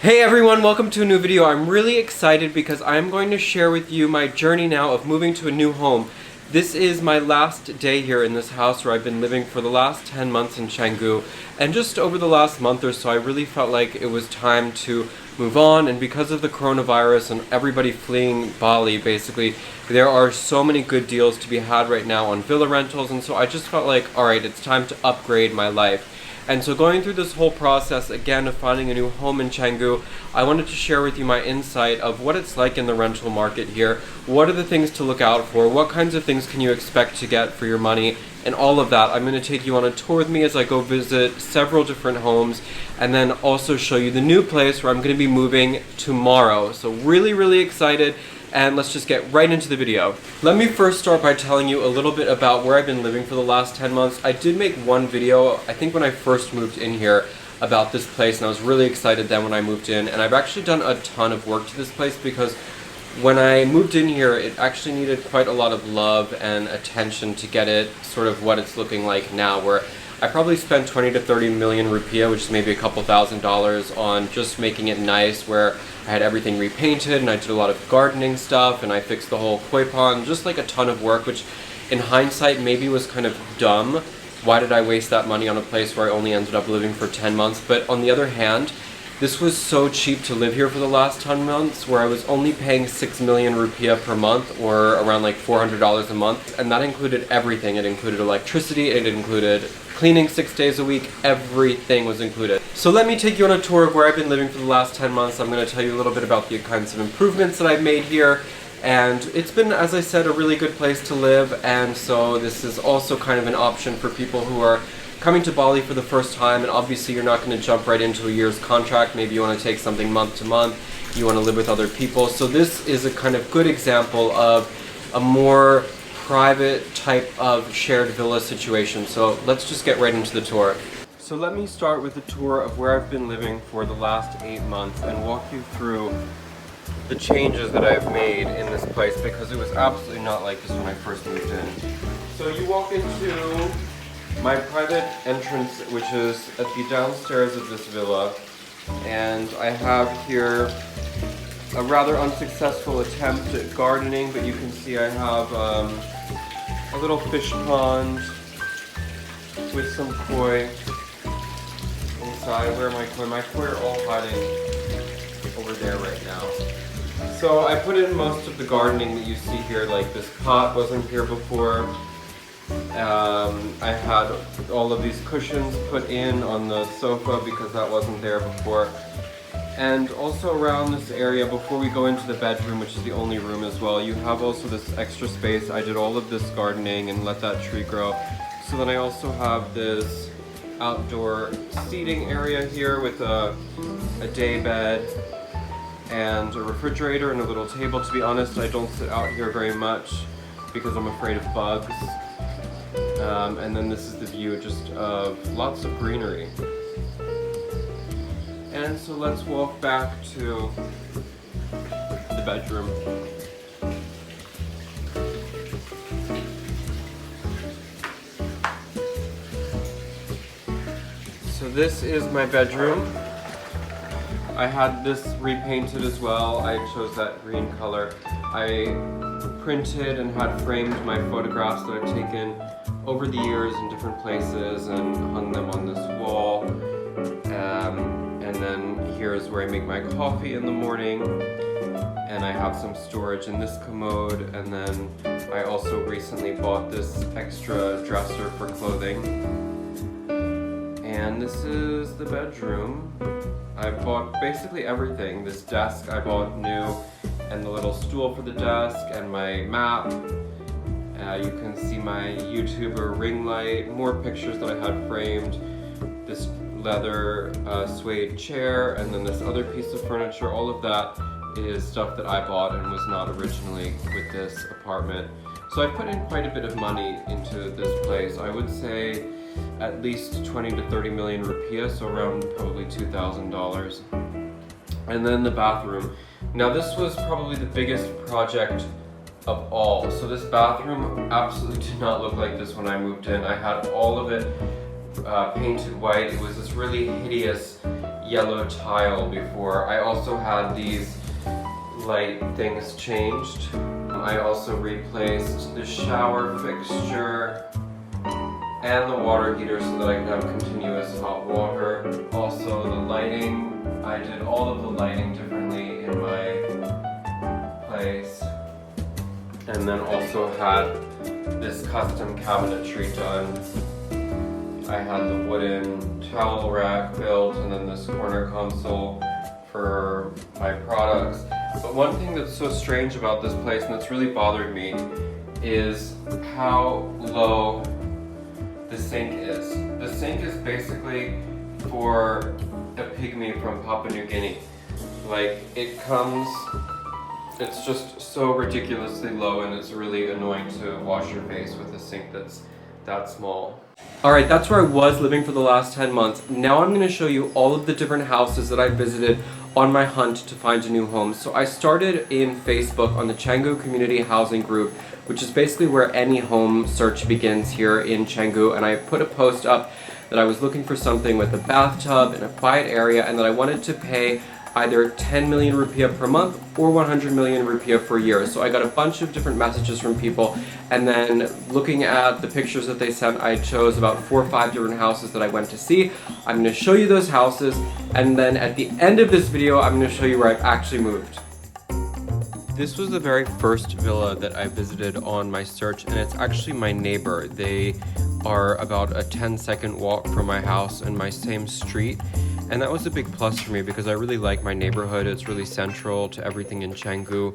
Hey everyone, welcome to a new video. I'm really excited because I'm going to share with you my journey now of moving to a new home. This is my last day here in this house where I've been living for the last 10 months in Chengdu, and just over the last month or so I really felt like it was time to move on. And because of the coronavirus and everybody fleeing Bali, basically there are so many good deals to be had right now on villa rentals, and so I just felt like, alright, it's time to upgrade my life. And so going through this whole process again of finding a new home in Chengdu, I wanted to share with you my insight of what it's like in the rental market here. What are the things to look out for? What kinds of things can you expect to get for your money? And all of that. I'm going to take you on a tour with me as I go visit several different homes, and then also show you the new place where I'm going to be moving tomorrow. So really excited. And let's just get right into the video. Let me first start by telling you a little bit about where I've been living for the last 10 months. I did make one video, I think when I first moved in here, about this place, and I was really excited then when I moved in. And I've actually done a ton of work to this place because when I moved in here, it actually needed quite a lot of love and attention to get it sort of what it's looking like now, where I probably spent 20 to 30 million rupiah, which is maybe a couple $1,000s, on just making it nice, where I had everything repainted and I did a lot of gardening stuff and I fixed the whole koi pond, just like a ton of work, which in hindsight maybe was kind of dumb. Why did I waste that money on a place where I only ended up living for 10 months? But on the other hand, this was so cheap to live here for the last 10 months, where I was only paying 6 million rupiah per month, or around like $400 a month, and that included everything. It included electricity, it included cleaning 6 days a week, everything was included. So let me take you on a tour of where I've been living for the last 10 months. I'm going to tell you a little bit about the kinds of improvements that I've made here, and it's been, as I said, a really good place to live, and so this is also kind of an option for people who are coming to Bali for the first time, and obviously you're not going to jump right into a year's contract. Maybe you want to take something month to month, you want to live with other people. So this is a kind of good example of a more private type of shared villa situation. So let's just get right into the tour. So let me start with a tour of where I've been living for the last 8 months and walk you through the changes that I've made in this place, because it was absolutely not like this when I first moved in. So you walk into my private entrance, which is at the downstairs of this villa, and I have here a rather unsuccessful attempt at gardening, but you can see I have a little fish pond with some koi inside. Where are my koi? My koi are all hiding over there right now. So I put in most of the gardening that you see here, like this pot wasn't here before. I had all of these cushions put in on the sofa because that wasn't there before. And also around this area, before we go into the bedroom, which is the only room as well, you have also this extra space. I did all of this gardening and let that tree grow. So then I also have this outdoor seating area here with a day bed and a refrigerator and a little table. To be honest, I don't sit out here very much because I'm afraid of bugs. And then this is the view just of lots of greenery. And so let's walk back to the bedroom. So this is my bedroom. I had this repainted as well. I chose that green color. I printed and had framed my photographs that I've taken over the years in different places and hung them on this wall. And then here is where I make my coffee in the morning, and I have some storage in this commode, and then I also recently bought this extra dresser for clothing. And this is the bedroom. I bought basically everything. This desk I bought new, and the little stool for the desk, and my map. You can see my YouTuber ring light, more pictures that I had framed, this leather suede chair, and then this other piece of furniture. All of that is stuff that I bought and was not originally with this apartment. So I put in quite a bit of money into this place. I would say at least 20 to 30 million rupiah, so around probably $2,000. And then the bathroom. Now this was probably the biggest project of all. So this bathroom absolutely did not look like this when I moved in. I had all of it painted white. It was this really hideous yellow tile before. I also had these light things changed. I also replaced the shower fixture and the water heater so that I can have continuous hot water. Also the lighting, I did all of the lighting differently in my place. And then also had this custom cabinetry done. I had the wooden towel rack built and then this corner console for my products. But one thing that's so strange about this place and that's really bothered me is how low the sink is. The sink is basically for a pygmy from Papua New Guinea. Like, it's just so ridiculously low and it's really annoying to wash your face with a sink that's that small. Alright, that's where I was living for the last 10 months. Now I'm going to show you all of the different houses that I visited on my hunt to find a new home. So I started in Facebook on the Canggu Community Housing Group, which is basically where any home search begins here in Chengdu, and I put a post up that I was looking for something with a bathtub in a quiet area and that I wanted to pay either 10 million rupiah per month or 100 million rupiah per year. So I got a bunch of different messages from people, and then looking at the pictures that they sent, I chose about 4 or 5 different houses that I went to see. I'm going to show you those houses, and then at the end of this video I'm going to show you where I've actually moved. This was the very first villa that I visited on my search, and it's actually my neighbor. They are about a 10-second walk from my house in my same street. And that was a big plus for me because I really like my neighborhood. It's really central to everything in Chengdu.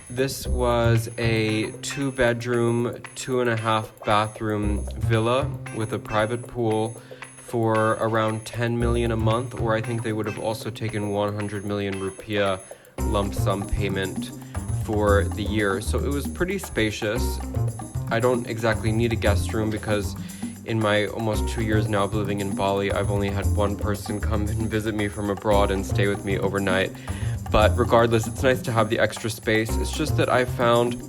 This was a 2-bedroom, 2.5 bathroom villa with a private pool for around 10 million a month, or I think they would have also taken 100 million rupiah lump sum payment for the year. So it was pretty spacious. I don't exactly need a guest room because in my almost 2 years now of living in Bali, I've only had one person come and visit me from abroad and stay with me overnight. But regardless, it's nice to have the extra space. It's just that I found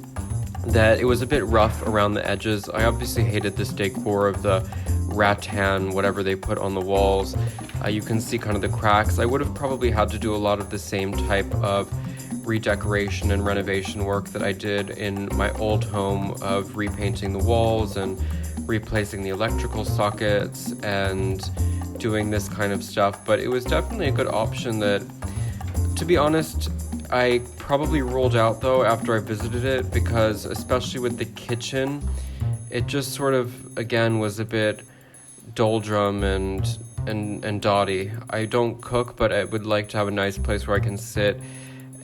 that it was a bit rough around the edges. I obviously hated this decor of the rattan, whatever they put on the walls. You can see kind of the cracks. I would have probably had to do a lot of the same type of redecoration and renovation work that I did in my old home of repainting the walls and replacing the electrical sockets and doing this kind of stuff. But it was definitely a good option that, to be honest, I probably ruled out though after I visited it, because especially with the kitchen, it just sort of, again, was a bit doldrum and dotty. I don't cook, but I would like to have a nice place where I can sit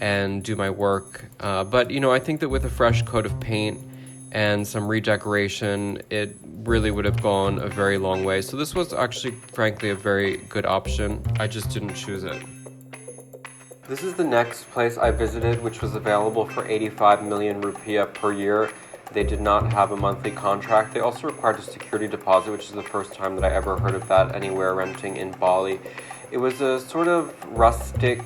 and do my work. But, you know, I think that with a fresh coat of paint and some redecoration, it really would have gone a very long way. So this was actually, frankly, a very good option. I just didn't choose it. This is the next place I visited, which was available for 85 million rupiah per year. They did not have a monthly contract. They also required a security deposit, which is the first time that I ever heard of that anywhere renting in Bali. It was a sort of rustic,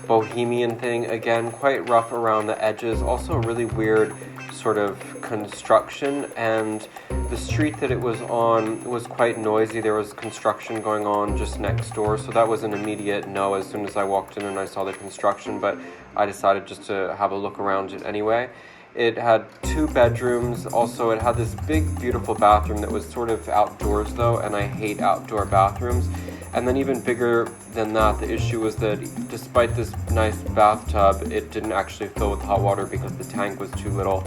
bohemian thing, again, quite rough around the edges, also a really weird sort of construction, and the street that it was on was quite noisy. There was construction going on just next door, so that was an immediate no as soon as I walked in and I saw the construction, but I decided just to have a look around it anyway. It had 2 bedrooms. Also, it had this big, beautiful bathroom that was sort of outdoors though, and I hate outdoor bathrooms. And then even bigger than that, the issue was that despite this nice bathtub, it didn't actually fill with hot water because the tank was too little.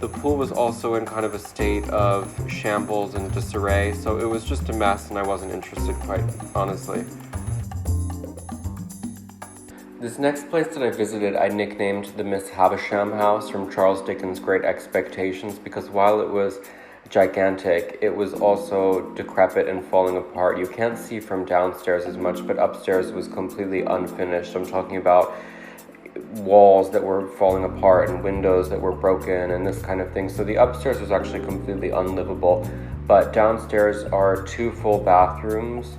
The pool was also in kind of a state of shambles and disarray, so it was just a mess and I wasn't interested, quite honestly. This next place that I visited, I nicknamed the Miss Havisham house from Charles Dickens' Great Expectations, because while it was gigantic, it was also decrepit and falling apart. You can't see from downstairs as much, but upstairs was completely unfinished. I'm talking about walls that were falling apart and windows that were broken and this kind of thing. So the upstairs was actually completely unlivable, but downstairs are 2 full bathrooms,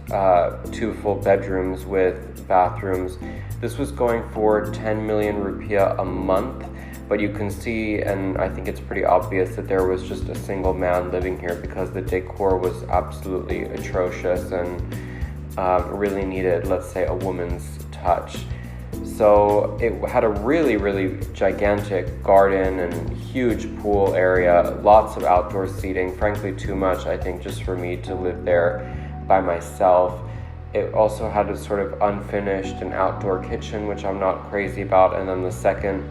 2 full bedrooms with bathrooms. This was going for 10 million rupiah a month, but you can see, and I think it's pretty obvious, that there was just a single man living here because the decor was absolutely atrocious, and really needed, let's say, a woman's touch. So it had a really gigantic garden and huge pool area, lots of outdoor seating, frankly too much, I think, just for me to live there by myself. It also had a sort of unfinished and outdoor kitchen, which I'm not crazy about, and then the second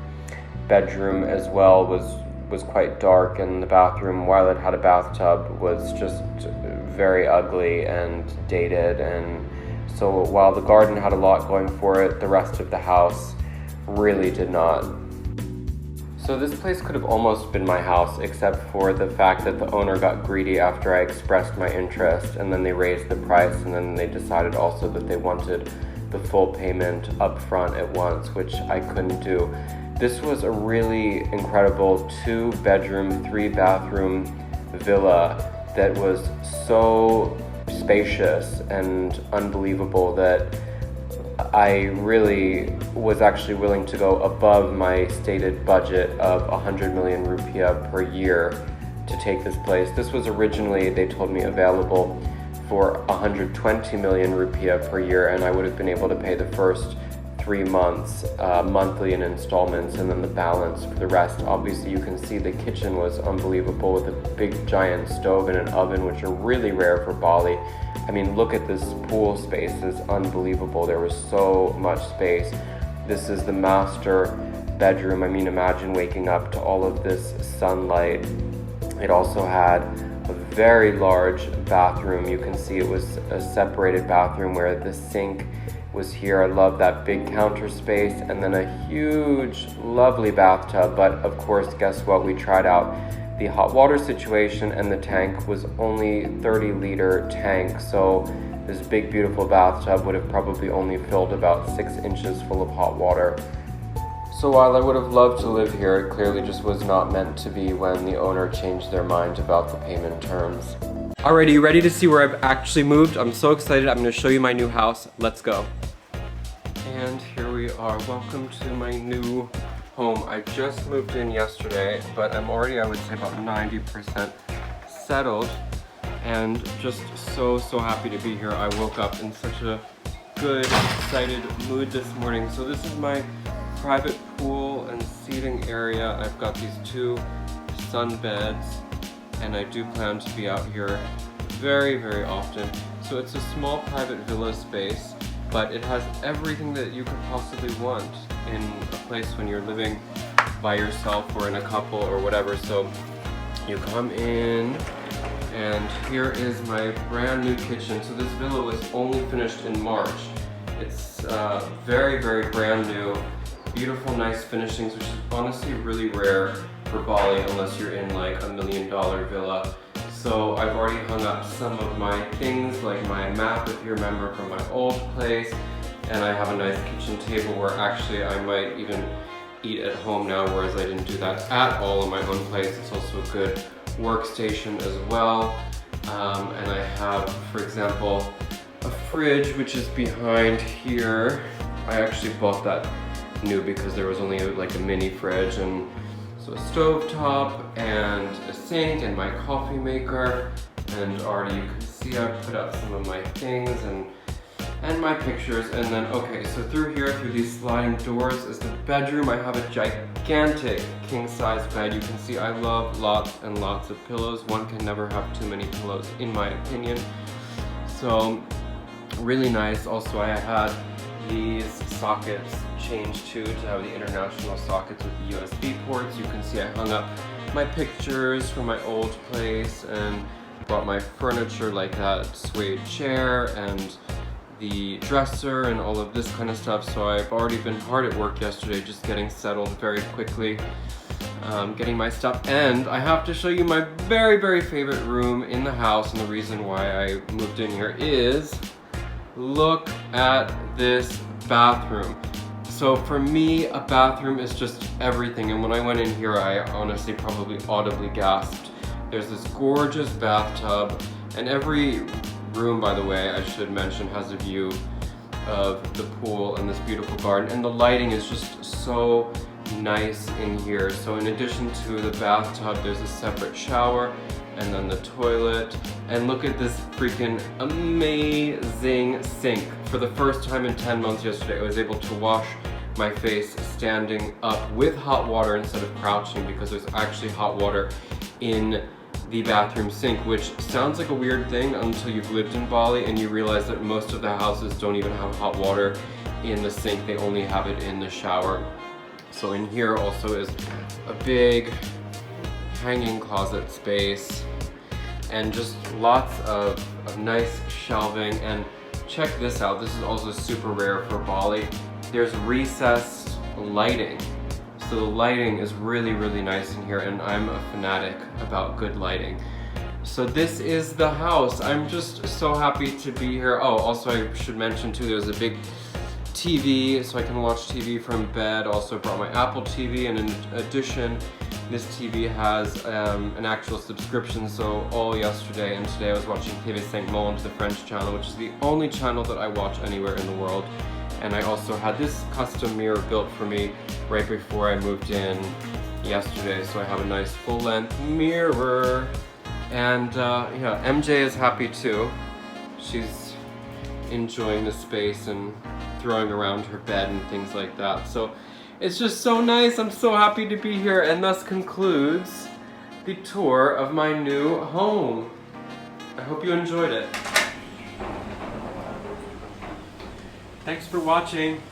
bedroom as well was quite dark, and the bathroom, while it had a bathtub, was just very ugly and dated. And so while the garden had a lot going for it, the rest of the house really did not. So this place could have almost been my house, except for the fact that the owner got greedy after I expressed my interest, and then they raised the price, and then they decided also that they wanted the full payment up front at once, which I couldn't do. This was a really incredible 2-bedroom, 3-bathroom villa that was so spacious and unbelievable that I really was actually willing to go above my stated budget of 100 million rupiah per year to take this place. This was originally, they told me, available for 120 million rupiah per year, and I would have been able to pay the first 3 months monthly in installments, and then the balance for the rest. Obviously, you can see the kitchen was unbelievable with a big giant stove and an oven, which are really rare for Bali. I mean, look at this pool space, it's unbelievable. There was so much space. This is the master bedroom. I mean, imagine waking up to all of this sunlight. It also had a very large bathroom. You can see it was a separated bathroom where the sink was here. I love that big counter space, and then a huge, lovely bathtub. But of course, guess what? We tried out the hot water situation, and the tank was only 30-liter tank. So this big, beautiful bathtub would have probably only filled about 6 inches full of hot water. So while I would have loved to live here, it clearly just was not meant to be when the owner changed their mind about the payment terms. Alrighty, you ready to see where I've actually moved? I'm so excited. I'm going to show you my new house. Let's go. And here we are. Welcome to my new home. I just moved in yesterday, but I'm already, I would say, about 90% settled, and just so happy to be here. I woke up in such a good, excited mood this morning. So this is my private pool and seating area. I've got these 2 sun beds, and I do plan to be out here very often. So it's a small private villa space, but it has everything that you could possibly want in a place when you're living by yourself or in a couple or whatever. So you come in, and here is my brand new kitchen. So this villa was only finished in March. It's very brand new, beautiful, nice finishings, which is honestly really rare for Bali unless you're in like $1 million villa. So I've already hung up some of my things, like my map, if you remember, from my old place, and I have a nice kitchen table where actually I might even eat at home now, whereas I didn't do that at all in my own place. It's also a good workstation as well. And I have, for example, a fridge which is behind here. I actually bought that new because there was only like a mini fridge, and so a stove top and a sink and my coffee maker. And already you can see I've put up some of my things and my pictures. And then, okay, so through here, through these sliding doors is the bedroom. I have a gigantic king-size bed. You can see I love lots and lots of pillows. One can never have too many pillows, in my opinion. So really nice. Also, I had these sockets changed too, to have the international sockets with the USB ports. You can see I hung up my pictures from my old place and brought my furniture, like that suede chair and the dresser and all of this kind of stuff. So I've already been hard at work yesterday, just getting settled very quickly, getting my stuff. And I have to show you my very favorite room in the house, and the reason why I moved in here is, look at this bathroom. So for me, a bathroom is just everything, and when I went in here, I honestly probably audibly gasped. There's this gorgeous bathtub, and every room, by the way, I should mention, has a view of the pool and this beautiful garden, and the lighting is just so nice in here. So in addition to the bathtub, there's a separate shower, and then the toilet, and look at this freaking amazing sink. For the first time in 10 months yesterday, I was able to wash my face standing up with hot water instead of crouching, because there's actually hot water in the bathroom sink, which sounds like a weird thing until you've lived in Bali and you realize that most of the houses don't even have hot water in the sink, they only have it in the shower. So in here also is a big hanging closet space and just lots of nice shelving. And check this out, this is also super rare for Bali. There's recessed lighting. So the lighting is really, really nice in here, and I'm a fanatic about good lighting. So this is the house. I'm just so happy to be here. Oh, also I should mention too, there's a big TV, so I can watch TV from bed. Also brought my Apple TV, and in addition, this TV has an actual subscription. So all yesterday and today I was watching TV Saint Monde, the French channel, which is the only channel that I watch anywhere in the world. And I also had this custom mirror built for me right before I moved in yesterday, so I have a nice full-length mirror. And yeah, MJ is happy too. She's enjoying the space and throwing around her bed and things like that. So it's just so nice. I'm so happy to be here, and thus concludes the tour of my new home. I hope you enjoyed it. Thanks for watching.